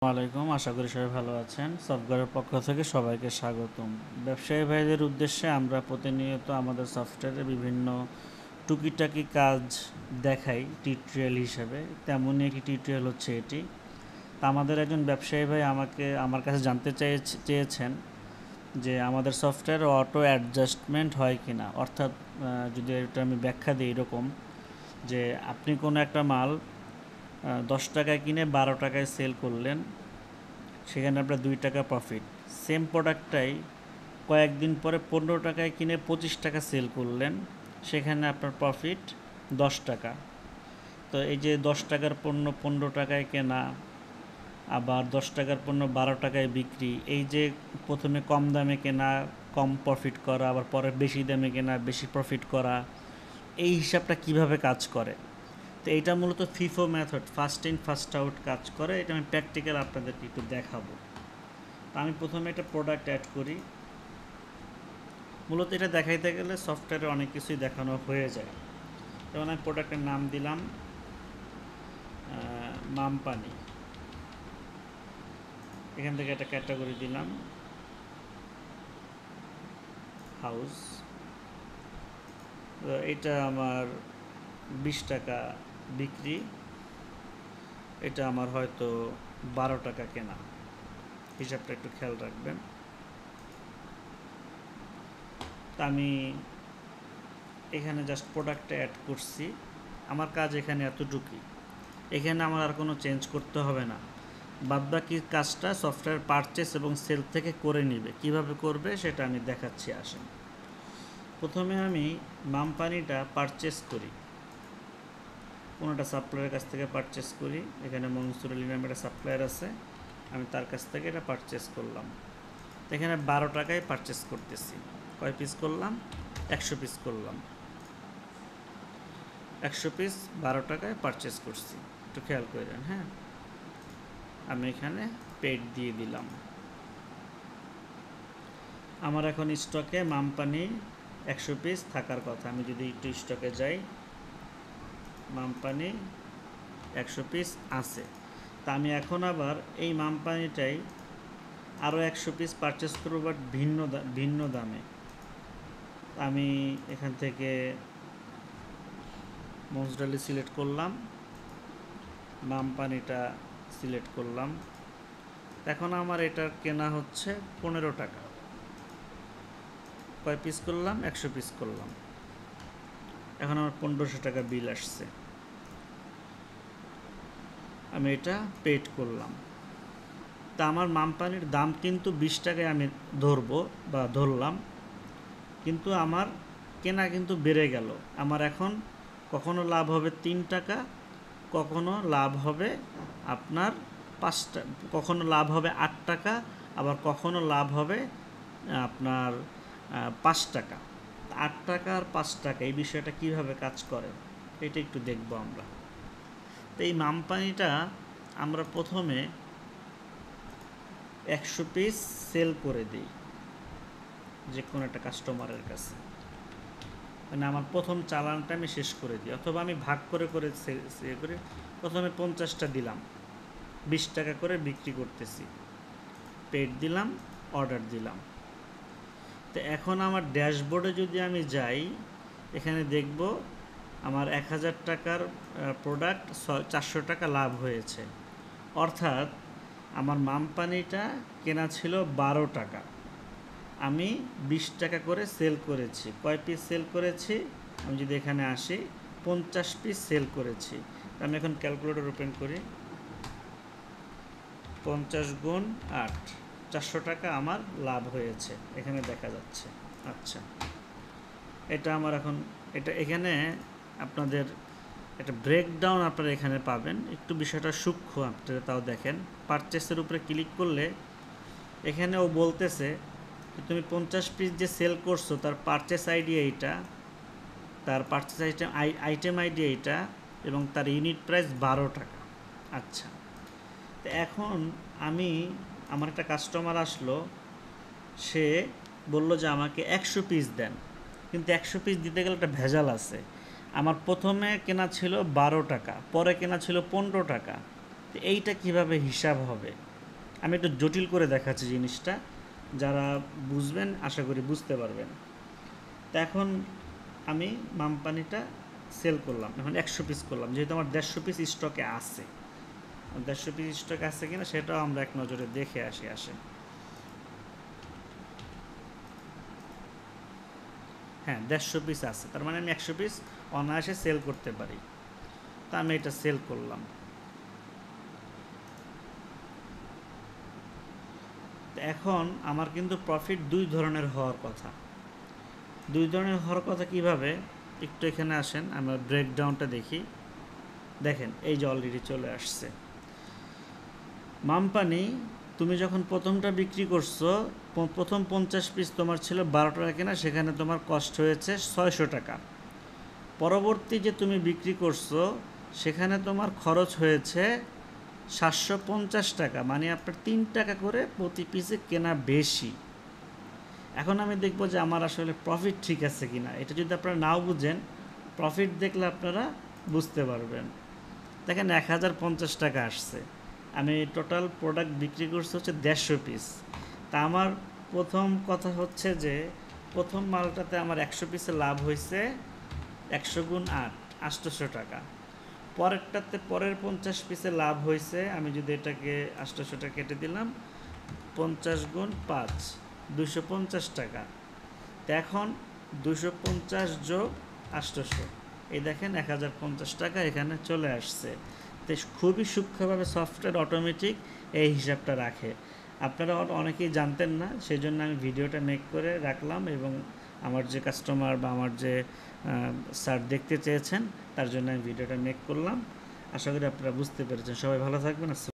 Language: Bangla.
ওয়ালাইকুম, আশা করি সবাই ভালো আছেন। সফটওয়্যারের পক্ষ থেকে সবাইকে স্বাগতম। ব্যবসায়ী ভাইদের উদ্দেশ্যে আমরা প্রতিনিয়ত আমাদের সফটওয়্যারে বিভিন্ন টুকিটাকি কাজ দেখাই টিউটোরিয়াল হিসেবে। তেমনই একটি টিউটোরিয়াল হচ্ছে এটি। তা আমাদের একজন ব্যবসায়ী ভাই আমার কাছে জানতে চেয়েছেন যে আমাদের সফটওয়্যারে অটো অ্যাডজাস্টমেন্ট হয় কি না। অর্থাৎ যদি এটা আমি ব্যাখ্যা দিই এরকম, যে আপনি কোনো একটা মাল 10 টাকায় কিনে 12 টাকায় সেল করলেন, সেখানে আপনার 2 টাকা প্রফিট। সেম প্রোডাক্টটাই কয়েকদিন পরে 15 টাকায় কিনে 25 টাকা সেল করলেন, সেখানে আপনার প্রফিট 10 টাকা। তো এই যে 10 টাকার পণ্য 15 টাকায় কেনা, আবার 10 টাকার পণ্য 12 টাকায় বিক্রি, এই যে প্রথমে কম দামে কেনা কম প্রফিট করা, আবার পরে বেশি দামে কেনা বেশি প্রফিট করা, এই হিসাবটা কিভাবে কাজ করে। তো এইটা মূলত FIFO method, first in first out কাজ করে। এটা আমি প্র্যাকটিক্যাল আপনাদেরকে একটু দেখাবো। তো আমি প্রথমে একটা প্রোডাক্ট অ্যাড করি। মূলত এটা দেখাইতে গেলে সফটওয়্যারে অনেক কিছুই দেখানো হয়ে যায়। যেমন আমি প্রোডাক্টের নাম দিলাম মামপানি। এখান থেকে একটা ক্যাটাগরি দিলাম হাউস। এটা আমার 20 টাকা বিক্রি, এটা আমার হয়তো 12 টাকা কেনা। হিসাবটা একটু খেয়াল রাখবেন। তা আমি এখানে জাস্ট প্রোডাক্টটা অ্যাড করছি। আমার কাজ এখানে এতটুকুই। এখানে আমার আর কোনো চেঞ্জ করতে হবে না। বাদবাকি কাজটা সফটওয়্যার পারচেস এবং সেল থেকে করে নেবে। কিভাবে করবে সেটা আমি দেখাচ্ছি, আসেন। প্রথমে আমি মামপানিটা পারচেস করি, কোনোটা সাপ্লায়ারের কাছ থেকে পারচেস করি। এখানে মনসুর আলী নামে একটা সাপ্লায়ার আছে, আমি তার কাছ থেকে এটা পারচেস করলাম। এখানে 12 টাকায় পারচেস করতেছি। কয় পিস করলাম? 100 পিস করলাম। 100 পিস 12 টাকায় পারচেস করছি, একটু খেয়াল করেন। হ্যাঁ, আমি এখানে পেড দিয়ে দিলাম। আমার এখন স্টকে মামপানি 100 পিস থাকার কথা। আমি যদি একটু স্টকে যাই, মামপানি 100 পিস আছে। তা আমি এখন আবার এই মামপানিটাই আরও 100 পিস পারচেস করবো, বাট ভিন্ন দামে। আমি এখান থেকে মনসুর আলী সিলেক্ট করলাম, মামপানিটা সিলেক্ট করলাম। এখন আমার এটার কেনা হচ্ছে 15 টাকা। কয় পিস করলাম? 100 পিস করলাম। এখন আমার 1500 টাকা বিল আসছে। আমি এটা পেড করলাম। তা আমার মামপানির দাম কিন্তু 20 টাকায় আমি ধরলাম, কিন্তু আমার কেনা কিন্তু বেড়ে গেল। আমার এখন কখনো লাভ হবে 3 টাকা, কখনো লাভ হবে আপনার 5 টাকা, কখনো লাভ হবে 8 টাকা, আবার কখনো লাভ হবে আপনার 5 টাকা। 8 টাকা আর 5 টাকা এই বিষয়টা কিভাবে কাজ করে এটা একটু দেখব আমরা। তো এই মামপানিটা আমরা প্রথমে 100 পিস সেল করে দিই যে কোনো একটা কাস্টমারের কাছে। মানে আমার প্রথম চালানটা আমি শেষ করে দিই, অথবা আমি ভাগ করে সেল করে প্রথমে 50টা দিলাম, 20 টাকা করে বিক্রি করতেছি, পেড দিলাম, অর্ডার দিলাম। তো এখন আমার ড্যাশবোর্ডে যদি আমি যাই, এখানে দেখব আমার 1000 টাকার প্রোডাক্ট 400 টাকা লাভ হয়েছে। অর্থাৎ আমার মামপানিটা কেনা ছিল 12 টাকা, আমি 20 টাকা করে সেল করেছি। কয় পিস সেল করেছি? আমি যদি এখানে আসি, 50 পিস সেল করেছি। আমি এখন ক্যালকুলেটর ওপেন করি। 50 গুণ 8, 400 টাকা আমার লাভ হয়েছে, এখানে দেখা যাচ্ছে। আচ্ছা, এটা আমার এখন এখানে আপনাদের একটা ব্রেকডাউন আপনারা এখানে পাবেন। একটু বিষয়টা সূক্ষ্ম, আপনারা তাও দেখেন। পারচেসের উপরে ক্লিক করলে এখানে ও বলতেছে তুমি 50 পিস যে সেল করছো তার পারচেস আইডি এইটা, তার পারচেস আইটেম আইডি এইটা, এবং তার ইউনিট প্রাইস 12 টাকা। আচ্ছা, তো এখন আমার একটা কাস্টমার আসলো, সে বলল যে আমাকে 100 পিস দেন, কিন্তু 100 পিস দিতে গেলে একটা ভেজাল আছে। আমার প্রথমে কেনা ছিল 12 টাকা, পরে কেনা ছিল 15 টাকা। তো এইটা কিভাবে হিসাব হবে? আমি একটু জটিল করে দেখাচ্ছি জিনিসটা, যারা বুঝবেন আশা করি বুঝতে পারবেন। তো এখন আমি মামপানিটা সেল করলাম, এখন 100 পিস করলাম, যেহেতু আমার 150 পিস স্টকে আছে। 150 পিস স্টক আছে কিনা সেটাও আমরা এক নজরে দেখে আসে। হ্যাঁ, 150 পিস আছে, তার মানে আমি 100 পিস অনায়াসে সেল করতে পারি। তা আমি এটা সেল করলাম। এখন আমার কিন্তু প্রফিট দুই ধরনের হওয়ার কথা। কিভাবে, একটু এখানে আসেন, আমরা ব্রেকডাউনটা দেখি। দেখেন এই যে অলরেডি চলে আসছে মামপানি। তুমি যখন প্রথমটা বিক্রি করছো, প্রথম 50 পিস তোমার ছিল 12 টাকা কেনা, সেখানে তোমার কস্ট হয়েছে 600 টাকা। পরবর্তী যে তুমি বিক্রি করছো সেখানে তোমার খরচ হয়েছে 750 টাকা, মানে আপনার 3 টাকা করে প্রতি পিসে কেনা বেশি। এখন আমি দেখব যে আমার আসলে প্রফিট ঠিক আছে কিনা। এটা যদি আপনারা নাও বুঝেন, প্রফিট দেখলে আপনারা বুঝতে পারবেন। দেখেন 1050 টাকা আসছে, আমি টোটাল প্রোডাক্ট বিক্রি করছি হচ্ছে 150 পিস। তা আমার প্রথম কথা হচ্ছে যে প্রথম মালটাতে আমার 100 পিসে লাভ হয়েছে 100 গুণ 8, 800 টাকা। পরের 50 পিসে লাভ হয়েছে, আমি যদি এটাকে 800 টাকা কেটে দিলাম, 50 গুণ 5, 250 টাকা। তো এখন 250 যোগ 800, এই দেখেন 1050 টাকা এখানে চলে আসছে। তো খুবই সূক্ষ্মভাবে সফটওয়্যার অটোমেটিক এই হিসাবটা রাখে। আপনারা অনেকেই জানতেন না, সেই জন্য আমি ভিডিওটা মেক করে রাখলাম, এবং আমার যে কাস্টমার বা আমার যে স্যার দেখতে চেয়েছেন তার জন্য আমি ভিডিওটা মেক করলাম। আশা করি আপনারা বুঝতে পেরেছেন। সবাই ভালো থাকবেন।